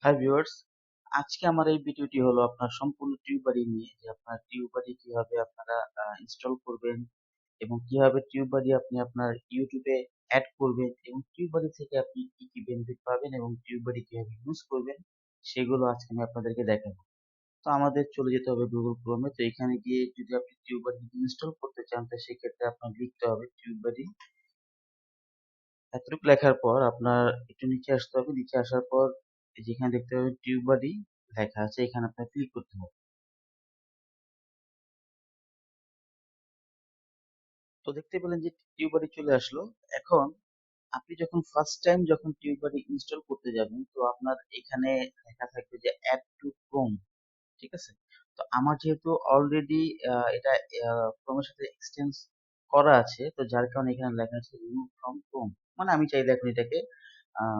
Hi viewers, আজকে আমার এই ভিডিওটি হলো আপনার সম্পূর্ণ টিউববাডি নিয়ে, যে আপনার টিউববাডি কিভাবে আপনারা ইনস্টল করবেন এবং কিভাবে টিউববাডি আপনি আপনার ইউটিউবে অ্যাড করবেন এবং টিউববাডি থেকে আপনি কি কি বেনিফিট পাবেন এবং টিউববাডি কিভাবে ইউজ করবেন সেগুলো আজকে আমি আপনাদেরকে দেখাবো। তো আমাদের চলে যেতে হবে গুগল ক্রোমে। তো এখানে গিয়ে যদি আপনি টিউববাডি ইনস্টল করতে চান তো সেক্ষেত্রে আপনার লিখতে হবে টিউববাডি। এতটুকু লেখার পর আপনার একটু নিচে আসতে হবে। নিচে আসার পর যেখানে দেখতে পাবেন টিউববাডি লেখা আছে এখানে আপনার ক্লিক করতে হবে। তো দেখতে পেলেন যে টিউববাডি চলে আসলো। এখন আপনি যখন ফার্স্ট টাইম যখন টিউববাডি ইনস্টল করতে যাবেন তো আপনার এখানে লেখা থাকবে যে অ্যাড টু ক্রোম। ঠিক আছে? তো আমার যেহেতু অলরেডি এটা ক্রোমের সাথে এক্সটেন্স করা আছে, তো যার কারণে এখানে লেখা আছে রিমুভ ফ্রম ক্রোম। মানে আমি চাইলে এখন এটাকে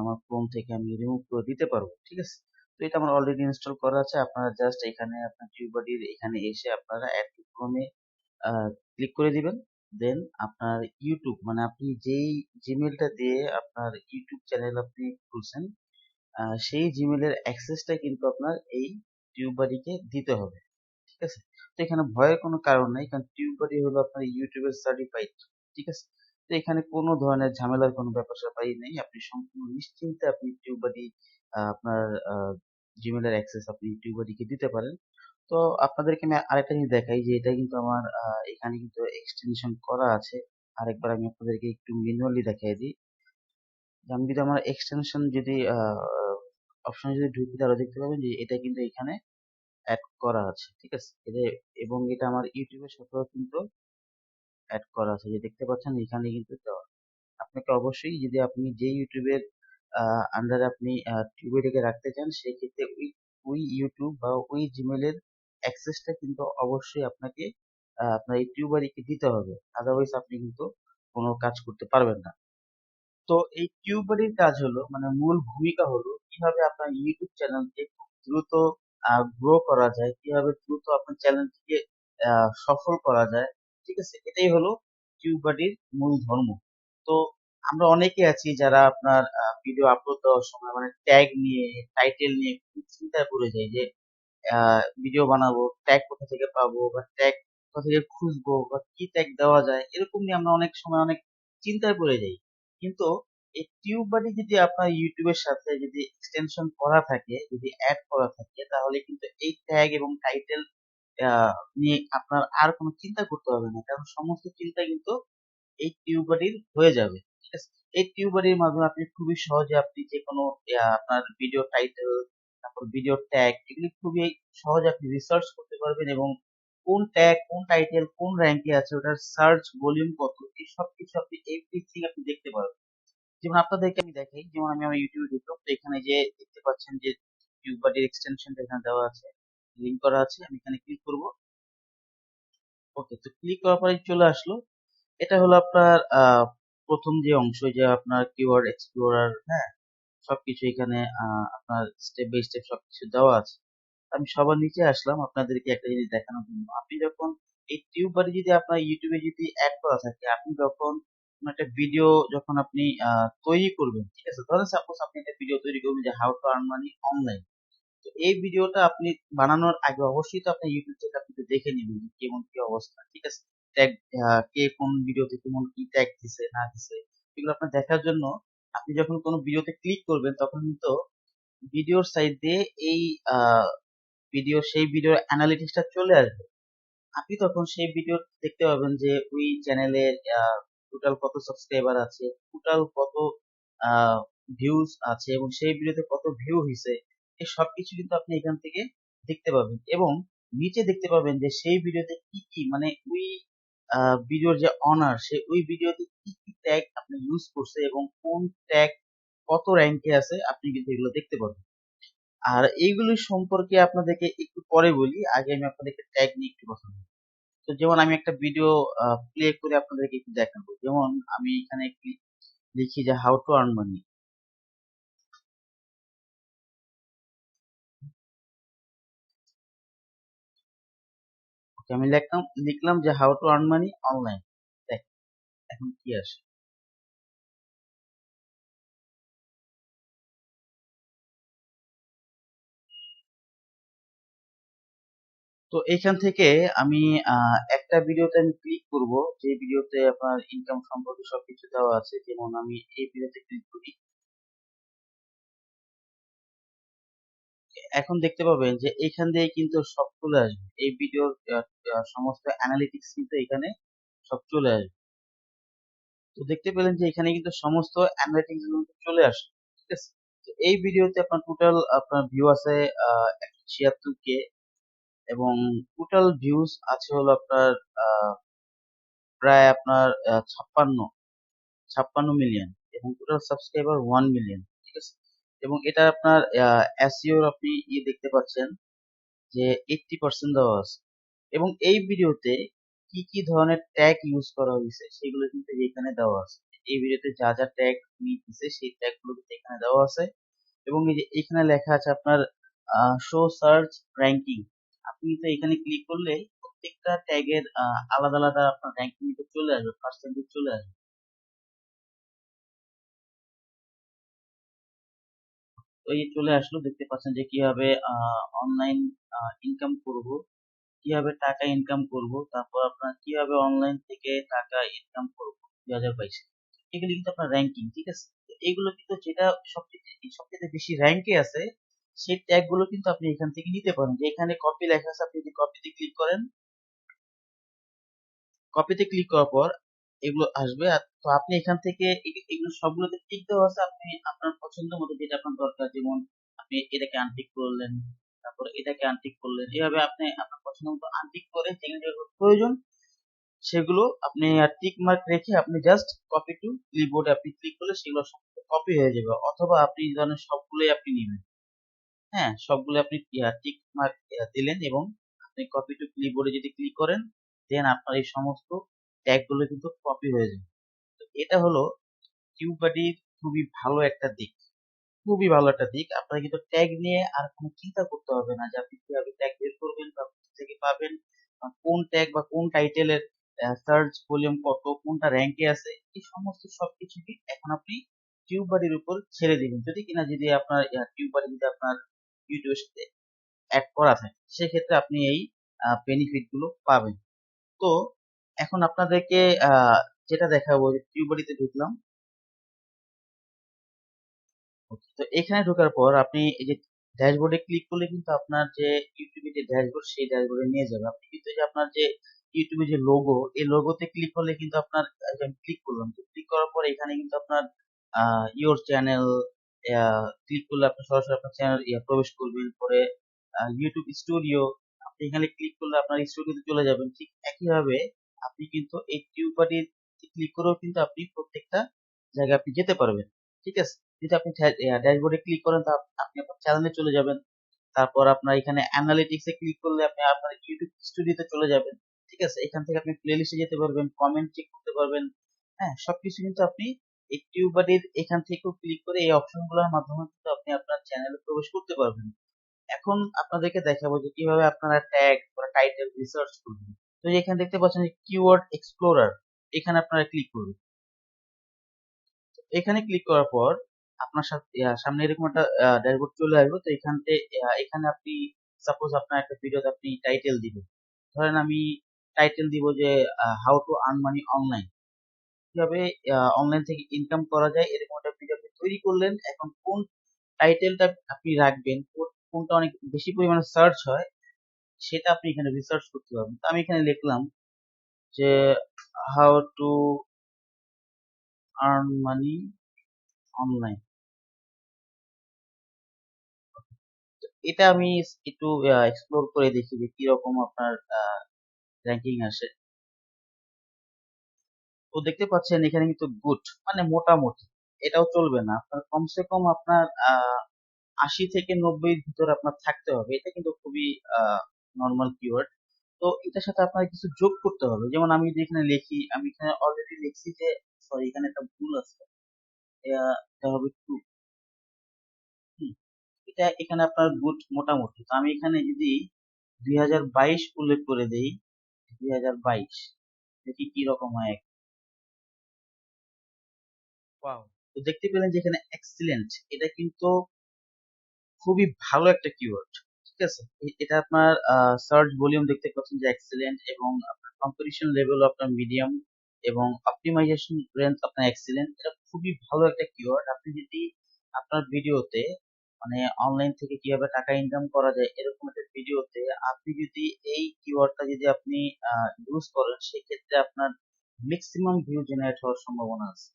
আমার ক্রোম থেকে আমি রিমুভ করে দিতে পারবো। ঠিক আছে? তো এটা আমার অলরেডি ইনস্টল করা আছে। আপনারা জাস্ট এখানে আপনার টিউববাডির এখানে এসে আপনারা অ্যাড টু ক্রোমে ক্লিক করে দিবেন। দেন আপনার ইউটিউব, মানে আপনি যেই জিমেলটা দিয়ে আপনার ইউটিউব চ্যানেল আপনি খুলছেন, সেই জিমেলের অ্যাক্সেসটা কিন্তু আপনার এই টিউববাডিকে দিতে হবে। ঠিক আছে? তো এখানে ভয়ের কোনো কারণ নাই, কারণ টিউববাডি হলো আপনার ইউটিউবের সার্টিফাইড। ঠিক আছে? তো এখানে কোনো ধরনের ঝামেলার কোনো ব্যাপার স্যাপারই নেই। আপনি সম্পূর্ণ নিশ্চিন্তে আপনি টিউববাডি আপনার জিমেলের অ্যাক্সেস আপনি টিউববাডিকে দিতে পারেন। তো আপনাদেরকে আমি আরেকটা জিনিস দেখাই যে এটা কিন্তু আমার এখানে কিন্তু এক্সটেনশন করা আছে। আরেকবার আমি আপনাদেরকে একটু ম্যানুয়ালি দেখাই দিই। যে আমি যদি আমার এক্সটেনশন যদি অপশনে যদি ঢুকি তাহলে দেখতে পাবেন যে এটা কিন্তু এখানে অ্যাড করা আছে। ঠিক আছে? এবং এটা আমার ইউটিউবের সাথেও কিন্তু অ্যাড করা আছে, যে দেখতে পাচ্ছেন এখানে কিন্তু দেওয়া। আপনাকে অবশ্যই, যদি আপনি যে ইউটিউবের আন্ডারে আপনি টিউববাডিকে রাখতে চান সেক্ষেত্রে ওই ওই ইউটিউব বা ওই জিমেলের অ্যাক্সেসটা কিন্তু অবশ্যই আপনাকে আপনার এই টিউববাডিকে দিতে হবে। আদারওয়াইজ আপনি কিন্তু কোনো কাজ করতে পারবেন না। তো এই টিউববাডির কাজ হলো, মানে মূল ভূমিকা হলো কিভাবে আপনার ইউটিউব চ্যানেলকে খুব দ্রুত গ্রো করা যায়, কিভাবে দ্রুত আপনার চ্যানেলটিকে সফল করা যায়। ঠিক আছে? এটাই হলো টিউববাডির মূল ধর্ম। তো আমরা অনেকে আছি যারা আপনার ভিডিও আপলোড দেওয়ার সময় মানে ট্যাগ নিয়ে, টাইটেল নিয়ে খুব চিন্তায় পড়ে যায় যে ভিডিও বানাবো, ট্যাগ কোথা থেকে পাবো বা ট্যাগ কোথা থেকে খুঁজবো বা কি ট্যাগ দেওয়া যায়, এরকম নিয়ে আমরা অনেক সময় অনেক চিন্তায় পড়ে যাই। কিন্তু এই টিউববাডি যদি আপনার ইউটিউবের সাথে যদি এক্সটেনশন করা থাকে, যদি অ্যাড করা থাকে, তাহলে কিন্তু এই ট্যাগ এবং টাইটেল নিয়ে আপনার আর কোনো চিন্তা করতে হবে না, কারণ সমস্ত চিন্তা কিন্তু এই টিউববাডির হয়ে যাবে। ঠিক আছে? এই টিউববাডির মাধ্যমে আপনি খুবই সহজে আপনি যে কোনো আপনার ভিডিও টাইটেল, তারপর ভিডিও ট্যাগ, এগুলি খুবই সহজে আপনি রিসার্চ করতে পারবেন এবং কোন ট্যাগ, কোন টাইটেল, কোন র্যাঙ্কে আছে, ওটার সার্চ ভলিউম কত, এই সব কিছু আপনি এভরিথিং আপনি দেখতে পারবেন। যেমন আপনাদেরকে আমি দেখাই, যেমন আমি আমার ইউটিউবে ঢুকলাম, তো এখানে যে দেখতে পাচ্ছেন যে টিউববাডির এক্সটেনশনটা এখানে দেওয়া আছে, লিঙ্ক করা আছে। আমি এখানে ক্লিক করব। ওকে, তো ক্লিক করার পরে চলে আসলো। এটা হলো আপনার প্রথম যে অংশ, যে আপনার কিওয়ার্ড এক্সপ্লোরার, হ্যাঁ, সবকিছু এখানে আপনার স্টেপ বাই স্টেপ সবকিছু দেওয়া আছে। আমি সবার নিচে আসলাম আপনাদেরকে একটা জিনিস দেখানোর জন্য। আপনি যখন এই টিউববারে যদি আপনার ইউটিউবে যদি অ্যাড করা থাকে, আপনি যখন কোনো একটা ভিডিও যখন আপনি তৈরি করবেন, ঠিক আছে, ধরেন সাপোজ আপনি একটা ভিডিও তৈরি করবেন যে how to earn money online. তো এই ভিডিওটা আপনি বানানোর আগে অবশ্যই তো আপনার ইউটিউব থেকে আপনি তো দেখে নেবেন যে কেমন কি অবস্থা। ঠিক আছে? ট্যাগ, কে কোন ভিডিওতে কেমন কি ট্যাগ দিছে না দিছে, এগুলো আপনার দেখার জন্য আপনি যখন কোনো ভিডিওতে ক্লিক করবেন তখন কিন্তু ভিডিওর সাইড দিয়ে এই সেই ভিডিওর অ্যানালিটিক্সটা চলে আসবে। আপনি তখন সেই ভিডিও দেখতে পাবেন যে ওই চ্যানেলের টোটাল কত সাবস্ক্রাইবার আছে, টোটাল কত ভিউজ আছে এবং সেই ভিডিওতে কত ভিউ হয়েছে, এই সবকিছু কিন্তু আপনি এখান থেকে দেখতে পাবেন। এবং নিচে দেখতে পাবেন যে সেই ভিডিওতে কি কি, মানে ওই ভিডিওর যে অনার, সে ওই ভিডিওতে কি কি ট্যাগ আপনি ইউজ করছে এবং কোন ট্যাগ কত র্যাঙ্কে আছে, আপনি কিন্তু এগুলো দেখতে পাবেন। আর এইগুলি সম্পর্কে আপনাদেরকে একটু পরে বলি, আগে আমি আপনাদেরকে ট্যাগ নিয়ে একটু কথা বলি। তো যেমন আমি একটা ভিডিও প্লে করে আপনাদেরকে একটু দেখাবো। যেমন আমি এখানে লিখি যে হাউ টু আর্ন মানি। ওকে, আমি লিখলাম যে how to earn money online. দেখ এখন কি আসে। তো এইখান থেকে আমি একটা ভিডিওতে আমি ক্লিক করব, যে ভিডিওতে আপনার ইনকাম সম্পর্কে সবকিছু দেওয়া আছে। যেমন আমি এই ভিডিওতে ক্লিক করি, এখন দেখতে পাবেন যে এইখান দিয়ে কিন্তু সব চলে আসবে, এই ভিডিওর সমস্ত অ্যানালিটিক্স কিন্তু এখানে সব চলে আসবে। তো দেখতে পেলেন যে এখানে কিন্তু সমস্ত অ্যানালিটিক্স গুলো চলে আসে, ঠিক আছে। তো এই ভিডিওতে আপনার টোটাল আপনার ভিউ আছে 176K, এবং টোটাল ভিউজ আছে হলো আপনার প্রায় আপনার 56 মিলিয়ন, এবং টোটাল সাবস্ক্রাইবার 1 মিলিয়ন, ঠিক আছে। এবং এটা আপনার এসইও আপনি দেখতে পাচ্ছেন যে 80% দেওয়া আছে। এবং এই ভিডিওতে কি কি ধরনের ট্যাগ ইউজ করা হয়েছে সেগুলো কিন্তু এখানে দেওয়া আছে। এই ভিডিওতে যা যা ট্যাগ দিয়েছে সেই ট্যাগ গুলো কিন্তু এখানে দেওয়া আছে। এবং এই যে এখানে লেখা আছে আপনার শো সার্চ র্যাঙ্কিং। আপনি তো এখানে ক্লিক করলে প্রত্যেকটা ট্যাগের আলাদা আলাদা আপনার র্যাঙ্কিং চলে আসবে, পার্সেন্টেজ চলে আসবে। তো এই চলে আসলো, দেখতে পাচ্ছেন যে কিভাবে অনলাইন ইনকাম করব, কিভাবে টাকা ইনকাম করব, তারপর আপনার কিভাবে অনলাইন থেকে টাকা ইনকাম করব 2022। এগুলো কিন্তু আপনার র্যাঙ্কিং, ঠিক আছে। তো এইগুলো কিন্তু যেটা সবচেয়ে বেশি র্যাঙ্কে আছে সেই ট্যাগ গুলো কিন্তু আপনি এখান থেকে নিতে পারেন। যে এখানে কপি লেখা আছে, আপনি যদি কপিতে ক্লিক করেন, কপিতে ক্লিক করার পর এগুলো আসবে। তো আপনি এখান থেকে এগুলো সবগুলোতে টিক দেওয়া আছে, আপনি আপনার পছন্দ মতো যেটা আপনার দরকার, যেমন আপনি এটাকে আনটিক করলেন, তারপর এটাকে আনটিক করলেন, এভাবে আপনি আপনার পছন্দ মতো আনটিক করে যেগুলো যেগুলো প্রয়োজন সেগুলো আপনি টিক মার্ক রেখে আপনি জাস্ট কপি টু ক্লিপবোর্ডে আপনি ক্লিক করলে সেগুলো কপি হয়ে যাবে। অথবা আপনি ধরেন সবগুলোই আপনি নেবেন, হ্যাঁ, সবগুলো আপনি টিক মার্ক দিলেন এবং আপনি কপি টু ক্লিপবোর্ডে যদি ক্লিক করেন, দেন আপনার এই সমস্ত ট্যাগ গুলো কিন্তু কপি হয়ে যাবে। তো এটা হলো টিউববাডির খুবই ভালো একটা দিক, খুবই ভালো একটা দিক। আপনার কিন্তু ট্যাগ নিয়ে আর কোনো চিন্তা করতে হবে না যে আপনি কিভাবে ট্যাগ বের করবেন বা কোথা থেকে পাবেন, বা কোন ট্যাগ বা কোন টাইটেলের সার্চ ভলিউম কত, কোনটা র্যাঙ্কে আছে, এই সমস্ত সবকিছু এখন আপনি টিউববাডির উপর ছেড়ে দিবেন। যদি আপনার টিউববাডি যদি আপনার ইউটিউবের সাথে অ্যাড করা থাকে, সেক্ষেত্রে আপনি এই বেনিফিট গুলো পাবেন। তো এখন আপনাদেরকে যেটা দেখাবো, টিউববাডিতে ঢুকলাম। ওকে, তো এখানে ঢোকার পর আপনি এই যে ড্যাশবোর্ডে ক্লিক করলে কিন্তু আপনার যে ইউটিউবে যে ড্যাশবোর্ড, সেই ড্যাশবোর্ডে নিয়ে যাবে। আপনি কিন্তু এই যে আপনার যে ইউটিউবে যে লোগো, এই লোগোতে ক্লিক করলে কিন্তু আপনার ক্লিক করলাম, তো ক্লিক করার পর এখানে কিন্তু আপনার ইওর চ্যানেল ক্লিক করলে আপনি সরাসরি আপনার চ্যানেল প্রবেশ করবেন। পরে ইউটিউব স্টুডিও, আপনি এখানে ক্লিক করলে আপনার স্টুডিওতে চলে যাবেন। ঠিক একইভাবে আপনি কিন্তু এই টিউববাডির ক্লিক করেও কিন্তু আপনি প্রত্যেকটা জায়গায় আপনি যেতে পারবেন, ঠিক আছে। যদি আপনি ড্যাশবোর্ডে ক্লিক করেন, তা আপনি আপনার চ্যানেলে চলে যাবেন। তারপর আপনার এখানে অ্যানালিটিক্স এ ক্লিক করলে আপনি আপনার ইউটিউব স্টুডিওতে চলে যাবেন, ঠিক আছে। এখান থেকে আপনি প্লেলিস্টে যেতে পারবেন, কমেন্ট চেক করতে পারবেন, হ্যাঁ, সবকিছু কিন্তু আপনি এই টিউববাডির এখান থেকেও ক্লিক করে এই অপশন গুলোর মাধ্যমে কিন্তু আপনি আপনার চ্যানেলে প্রবেশ করতে পারবেন। এখন আপনাদেরকে দেখাবো যে কিভাবে আপনারা ট্যাগ বা টাইটেল রিসার্চ করবেন। তো এখানে দেখতে পাচ্ছেন যে কিওয়ার্ড এক্সপ্লোরার, এখানে আপনারা ক্লিক করবেন। এখানে ক্লিক করার পর আপনার সামনে এরকম একটা ড্যাশবোর্ড চলে আসবে। তো এখানে আপনি সাপোজ আপনার একটা ভিডিওতে আপনি টাইটেল দিবেন। ধরেন আমি টাইটেল দিব যে how to earn money online, কিভাবে অনলাইন থেকে ইনকাম করা যায়, এরকম একটা ভিডিও আপনি তৈরি করলেন। এখন কোন টাইটেলটা আপনি রাখবেন, কোনটা অনেক বেশি পরিমাণে সার্চ হয়, সেটা আপনি এখানে রিসার্চ করতে পারবেন। তো আমি এখানে লিখলাম যে how to earn money online. এটা আমি একটু এক্সপ্লোর করে দেখি যে কিরকম আপনার র্যাঙ্কিং আসে। তো দেখতে পাচ্ছেন এখানে কিন্তু গুড, মানে মোটামুটি, এটাও চলবে না, আপনার কমসে কম আপনার 80 থেকে 90 ভিতরে আপনার থাকতে হবে। এটা কিন্তু খুবই নর্মাল কিওয়ার্ড। তো এটার সাথে আপনার কিছু যোগ করতে হবে। যেমন আমি যদি এখানে লিখি, আমি এখানে অলরেডি লিখছি যে, সরি এখানে একটা ভুল আছে, এটা হবে টু। এটা এখানে আপনার গুড মোটামুটি। তো আমি এখানে যদি 2022 উল্লেখ করে দেই, 2022, দেখি কি রকম হয়। ওয়াও, তো দেখতে পেলেন যে এখানে এক্সিলেন্ট, এটা কিন্তু খুবই ভালো একটা কিওয়ার্ড, ঠিক আছে, এটা আপনার সার্চ ভলিউম দেখতে পাচ্ছেন যে এক্সিলেন্ট, এবং আপনার কম্পিটিশন লেভেল আপনার মিডিয়াম, এবং অপটিমাইজেশন রেঞ্জ আপনার এক্সিলেন্ট। এটা খুবই ভালো একটা কিওয়ার্ড। আপনি যদি আপনার ভিডিওতে মানে অনলাইন থেকে কিভাবে টাকা ইনকাম করা যায় এরকম একটা ভিডিওতে আপনি যদি এই কিওয়ার্ডটা যদি আপনি ইউজ করেন, সেক্ষেত্রে আপনার ম্যাক্সিমাম ভিউ জেনারেট হওয়ার সম্ভাবনা আছে।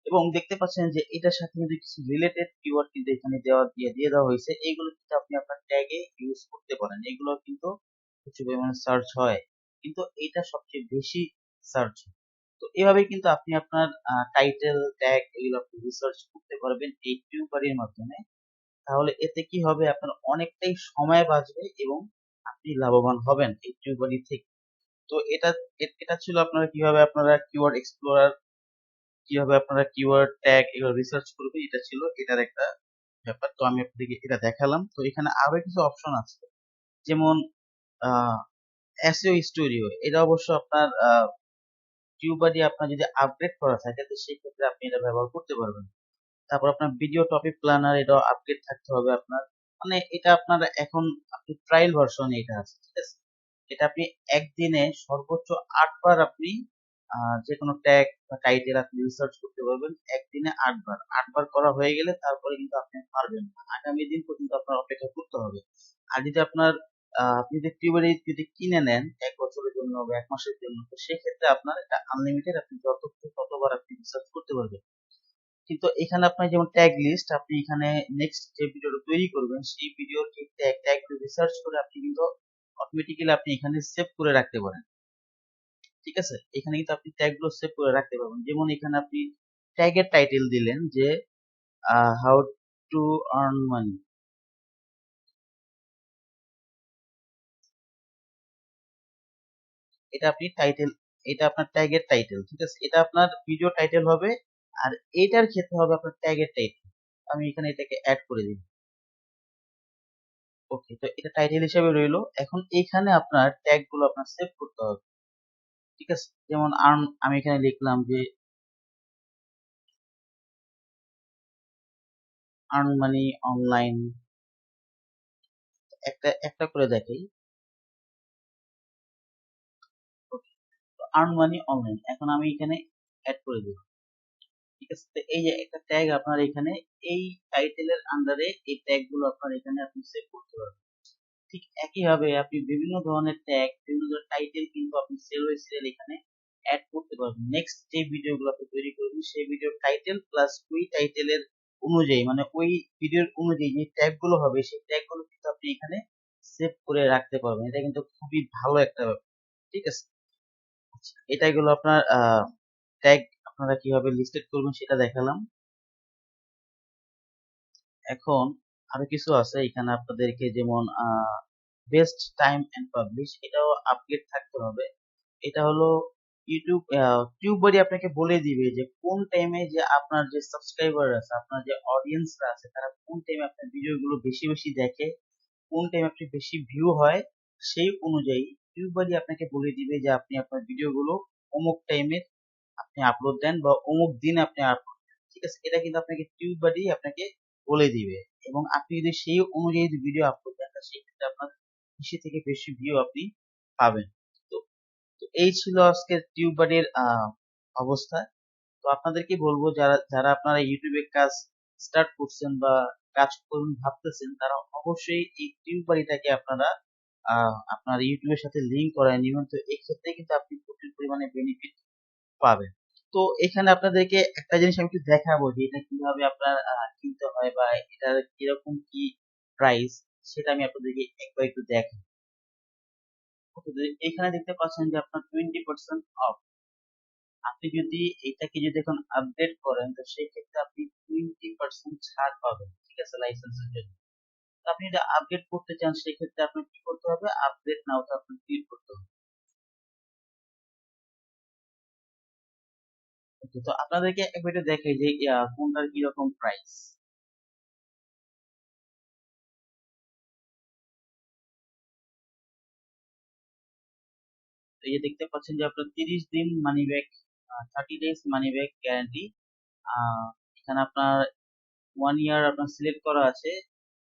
এবং দেখতে পাচ্ছেন যে এটার সাথে কিন্তু কিছু রিলেটেড কিওয়ার্ড কিন্তু এখানে দিয়ে দেওয়া হয়েছে। এইগুলো কিন্তু আপনি আপনার ট্যাগে ইউজ করতে পারেন, এগুলো কিন্তু প্রচুর পরিমাণে সার্চ হয়, কিন্তু এটা সবচেয়ে বেশি সার্চ হয়। তো এভাবে কিন্তু আপনি আপনার টাইটেল ট্যাগ এগুলো আপনি রিসার্চ করতে পারবেন এই টিউবারির মাধ্যমে। তাহলে এতে কি হবে, আপনার অনেকটাই সময় বাঁচবে এবং আপনি লাভবান হবেন এই টিউবারি থেকে। তো এটা ছিল আপনারা কিভাবে আপনারা কিওয়ার্ড এক্সপ্লোরার, কিভাবে আপনারা কিওয়ার্ড ট্যাগ এগুলো রিসার্চ করবে, এটা ছিল এটার একটা ব্যাপার। তো আমি আপনাদেরকে এটা দেখালাম। তো এখানে আরো কিছু অপশন আছে, যেমন এসইও স্টুডিও। এটা অবশ্য আপনার টিউবাডি আপনার যদি আপগ্রেড করা থাকে তো সেই ক্ষেত্রে আপনি এটা ব্যবহার করতে পারবেন। তারপর আপনার ভিডিও টপিক প্ল্যানার, এটাও আপগ্রেড থাকতে হবে আপনার। মানে এটা আপনার এখন আপনি ট্রায়াল ভার্সনে এটা আছে, ঠিক আছে। এটা আপনি একদিনে সর্বোচ্চ 8 বার আপনি যে কোনো ট্যাগ বা টাইটেল আপনি রিসার্চ করতে পারবেন একদিনে 8 বার। 8 বার করা হয়ে গেলে তারপরে কিন্তু আপনি পারবেন না, আগামী দিন পর্যন্ত আপনার অপেক্ষা করতে হবে। আর যদি আপনার আপনি যদি টিউবারি যদি কিনে নেন 1 বছরের জন্য বা 1 মাসের জন্য, তো সেক্ষেত্রে আপনার এটা আনলিমিটেড, আপনি ততবার আপনি রিসার্চ করতে পারবেন। কিন্তু এখানে আপনার যেমন ট্যাগ লিস্ট, আপনি এখানে নেক্সট যে ভিডিওটা তৈরি করবেন সেই ভিডিওর যে ট্যাগ রিসার্চ করে আপনি কিন্তু অটোমেটিক্যালি আপনি এখানে সেভ করে রাখতে পারেন, ঠিক আছে। এখানে কিন্তু আপনি ট্যাগ গুলো সেভ করে রাখতে পারবেন। যেমন এখানে আপনি ট্যাগের টাইটেল দিলেন যে হাউ টু আর্ন মানি, এটা আপনি টাইটেল, এটা আপনার ট্যাগের টাইটেল, ঠিক আছে। এটা আপনার ভিডিও টাইটেল হবে, আর এটার ক্ষেত্রে হবে আপনার ট্যাগের টাইটেল। আমি এখানে এটাকে অ্যাড করে দিই। ওকে, তো এটা টাইটেল হিসেবে রইলো। এখন এখানে আপনার ট্যাগ গুলো আপনার সেভ করতে হবে, ঠিক আছে। যেমন আর্ন, আমি এখানে লিখলাম যে আর্ন মানি অনলাইন, একটা একটা করে দেখাই। আর্ন মানি অনলাইন এখন আমি এখানে অ্যাড করে দেব, ঠিক আছে। তো এই যে একটা ট্যাগ আপনার এখানে এই টাইটেলের আন্ডারে এই ট্যাগ গুলো আপনার এখানে আপনি সেভ করতে পারবেন। ঠিক একইভাবে আপনি বিভিন্ন ধরনের ট্যাগ, বিভিন্ন ধরনের টাইটেল কিন্তু আপনি সেল বাই সেল এখানে অ্যাড করতে পারবেন। নেক্সট যে ভিডিওগুলো আপনি তৈরি করবেন সেই ভিডিওর টাইটেল প্লাস ওই টাইটেলের অনুযায়ী, মানে ওই ভিডিওর অনুযায়ী যে ট্যাগ গুলো হবে সেই ট্যাগ গুলো কিন্তু আপনি এখানে সেভ করে রাখতে পারবেন। এটা কিন্তু খুবই ভালো একটা ব্যাপার, ঠিক আছে। আচ্ছা, এটাই হলো আপনার ট্যাগ আপনারা কিভাবে লিস্টেড করবেন সেটা দেখালাম। এখন আরো কিছু আছে এখানে আপনাদেরকে, যেমন বেস্ট টাইম এন্ড পাবলিশ, এটাও আপডেট থাকতে হবে। এটা হলো টিউববাডি আপনাকে বলে দিবে যে কোন টাইমে যে আপনার যে সাবস্ক্রাইবার আছে, আপনার যে অডিয়েন্সরা আছে, তারা কোন টাইমে আপনার ভিডিওগুলো বেশি বেশি দেখে, কোন টাইমে আপনি বেশি ভিউ হয়, সেই অনুযায়ী টিউববাডি আপনাকে বলে দিবে যে আপনি আপনার ভিডিওগুলো অমুক টাইমে আপনি আপলোড দেন বা অমুক দিন আপনি আপলোড দেন, ঠিক আছে। এটা কিন্তু আপনাকে টিউববাডি আপনাকে বলে দিবে, এবং আপনি যদি সেই অনুযায়ী ভিডিও আপলোড দেন তাহলে সেই ক্ষেত্রে আপনার বেশি থেকে বেশি ভিউ আপনি পাবেন। তো তো এই ছিল আজকে টিউববাডির অবস্থা। তো আপনাদেরকে বলবো, যারা যারা আপনারা ইউটিউবে কাজ স্টার্ট করছেন বা কাজ করুন ভাবতেছেন, তারা অবশ্যই এই টিউববাডিটাকে আপনারা আপনার ইউটিউবের সাথে লিংক করায় নিবেন। তো এই ক্ষেত্রে কিন্তু আপনি প্রচুর পরিমাণে বেনিফিট পাবেন। তো এখানে আপনাদেরকে একটা জিনিস আমি একটু দেখাবো যে এটা কিভাবে আপনার কিনতে হয় বা এটার কিরকম কি প্রাইস, সেটা আমি আপনাদেরকে একবার একটু দেখাই। ওকে, তো এখানে দেখতে পাচ্ছেন যে আপনার 20% অফ। আপনি যদি এটাকে যদি এখন আপডেট করেন তো সেই ক্ষেত্রে আপনি 20% ছাড় পাবেন, ঠিক আছে, লাইসেন্সের জন্য। তো আপনি যদি আপডেট করতে চান সেই ক্ষেত্রে আপনার কি করতে হবে, আপডেট নাওতে আপনার ক্লিক করতে হবে। Okay, তো আপনাদেরকে একবার একটু দেখাই যে কোনটার কিরকম প্রাইস। তো এই যে দেখতে পাচ্ছেন যে আপনার 30 দিন money back, 30 days money back guarantee. এখানে আপনার 1 year আপনার সিলেক্ট করা আছে।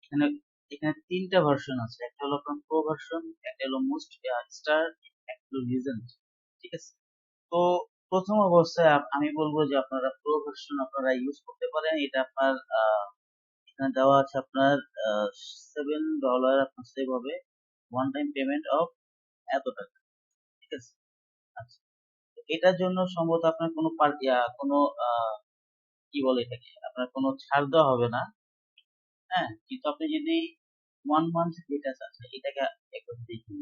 এখানে এখানে তিনটা ভার্সন আছে, একটা হলো আপনার প্রো ভার্সন, একটা হলো মোস্ট স্টার, একটা হলো লিজেন্ড। ঠিক আছে। তো প্রথম অবস্থায় আমি বলবো যে আপনারা প্রো ভার্সন আপনারা ইউজ করতে পারেন। এটা আপনার এখানে দেওয়া আছে আপনার $7 আপনার সেভ হবে, ওয়ান টাইম পেমেন্ট অফ এত টাকা। ঠিক আছে। আচ্ছা, তো এটার জন্য সম্ভবত আপনার কোনো কোনো কি বলে এটাকে, আপনার কোনো ছাড় দেওয়া হবে না। হ্যাঁ, কিন্তু আপনি যদি 1 মান্থ ডেটা আছে এটাকে একবার দেখুন।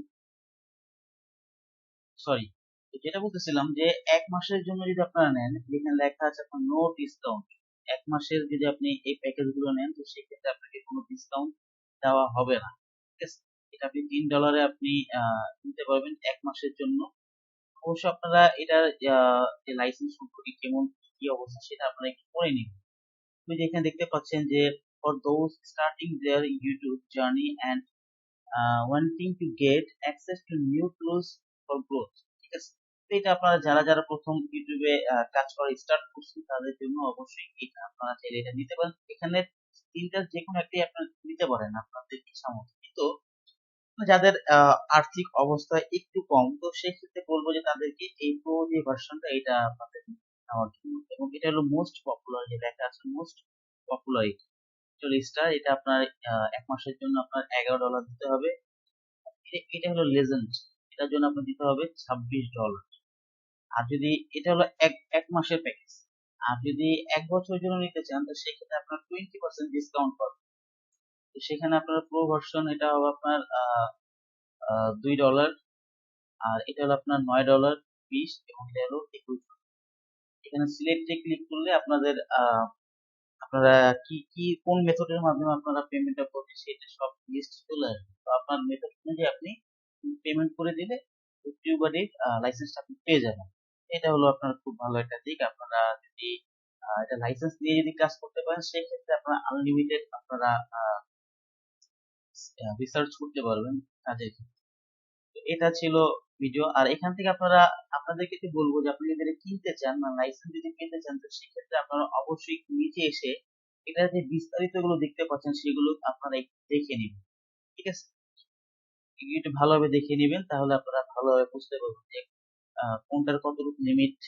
সরি, যেটা বলতেছিলাম যে 1 মাসের জন্য যদি আপনারা নেন, যেখানে লেখা আছে আপনার নো ডিসকাউন্ট, 1 মাসের যদি আপনি এই প্যাকেজ গুলো নেন তো সেক্ষেত্রে আপনাকে কোনো ডিসকাউন্ট দেওয়া হবে না। ঠিক আছে। এটা আপনি $3 আপনি নিতে পারবেন 1 মাসের জন্য। অবশ্য আপনারা এটার যে লাইসেন্স সম্পর্কে কেমন কি অবস্থা সেটা আপনারা একটু পড়ে নিন। আপনি যেখানে দেখতে পাচ্ছেন যে for those starting their YouTube journey and wanting to get access to new tools for growth। ঠিক আছে। তো এটা আপনারা যারা যারা প্রথম ইউটিউবে কাজ করা স্টার্ট করছেন তাদের জন্য অবশ্যই এটা আপনারা চাইলে এটা নিতে পারেন। এখানে তিনটা যে কোনো একটি আপনারা নিতে পারেন আপনাদের ইচ্ছা মতো। কিন্তু যাদের আর্থিক অবস্থা একটু কম, তো সেক্ষেত্রে বলবো যে তাদেরকে এই প্রো যে ভার্সনটা এটা আপনাদের নেওয়ার জন্য। এবং এটা হলো মোস্ট পপুলার, যে লেখা আছে মোস্ট পপুলার স্টার, এটা আপনার 1 মাসের জন্য আপনার $11 দিতে হবে। এটা হলো লেজেন্ড, এটার জন্য আপনার দিতে হবে $26। আর যদি এটা হলো এক এক মাসের প্যাকেজ, আর যদি 1 বছরের জন্য নিতে চান তো সেক্ষেত্রে আপনার 20% ডিসকাউন্ট পাবেন। তো সেখানে আপনার প্রো ভার্সন এটা হবে আপনার $2, আর এটা হলো আপনার $9, 20, এবং এটা হলো 21। এখানে সিলেক্টে ক্লিক করলে আপনাদের আপনারা কি কি কোন মেথডের মাধ্যমে আপনারা পেমেন্টটা করবেন সেটা সব লিস্ট চলে আসবে। তো আপনার মেথড অনুযায়ী আপনি পেমেন্ট করে দিলে টিউবাডির লাইসেন্সটা আপনি পেয়ে যাবেন। এটা হলো আপনার খুব ভালো একটা দিক। আপনারা যদি এটা লাইসেন্স নিয়ে যদি কাজ করতে পারেন সেক্ষেত্রে আপনারা আনলিমিটেড আপনারা রিসার্চ করতে পারবেন কাজের ক্ষেত্রে। তো এটা ছিল ভিডিও। আর এখান থেকে আপনারা আপনাদেরকে একটু বলবো যে আপনি যদি এটা কিনতে চান বা লাইসেন্স যদি পেতে চান তো সেক্ষেত্রে আপনারা অবশ্যই নিচে এসে এটা যে বিস্তারিত গুলো দেখতে পাচ্ছেন সেগুলো আপনারা একটু দেখে নিন। ঠিক আছে। একটু ভালোভাবে দেখে নিবেন, তাহলে আপনারা ভালোভাবে বুঝতে পারবেন যে কোনটার কতটুকু লিমিট,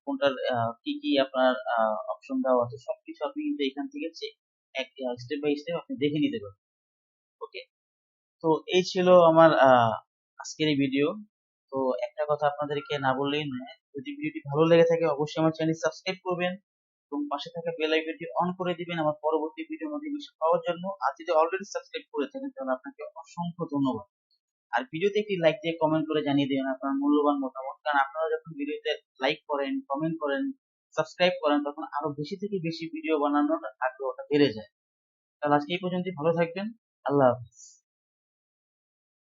কোনটার কি কি আপনার অপশন দেওয়া আছে, সবকিছু আপনি কিন্তু এখান থেকে এক স্টেপ বাই স্টেপ আপনি দেখে নিতে পারবেন। ওকে। তো এই ছিল আমার আজকের এই ভিডিও। তো একটা কথা আপনাদেরকে না বললেই নয়, যদি ভিডিওটি ভালো লেগে থাকে অবশ্যই আমার চ্যানেল সাবস্ক্রাইব করবেন এবং পাশে থাকা বেল আইকনটি অন করে দিবেন আমার পরবর্তী ভিডিও নোটিফিকেশন পাওয়ার জন্য। আর যদি অলরেডি সাবস্ক্রাইব করে থাকেন তাহলে আপনাকে অসংখ্য ধন্যবাদ। আর ভিডিওতে একটি লাইক দিয়ে কমেন্ট করে জানিয়ে দেবেন আপনার মূল্যবান মতামত, কারণ আপনারা যখন ভিডিওতে লাইক করেন, কমেন্ট করেন, সাবস্ক্রাইব করেন তখন আরো বেশি থেকে বেশি ভিডিও বানানোর আগ্রহটা বেড়ে যায়। তাহলে আজকে এই পর্যন্ত, ভালো থাকবেন। আল্লাহ হাফিজ।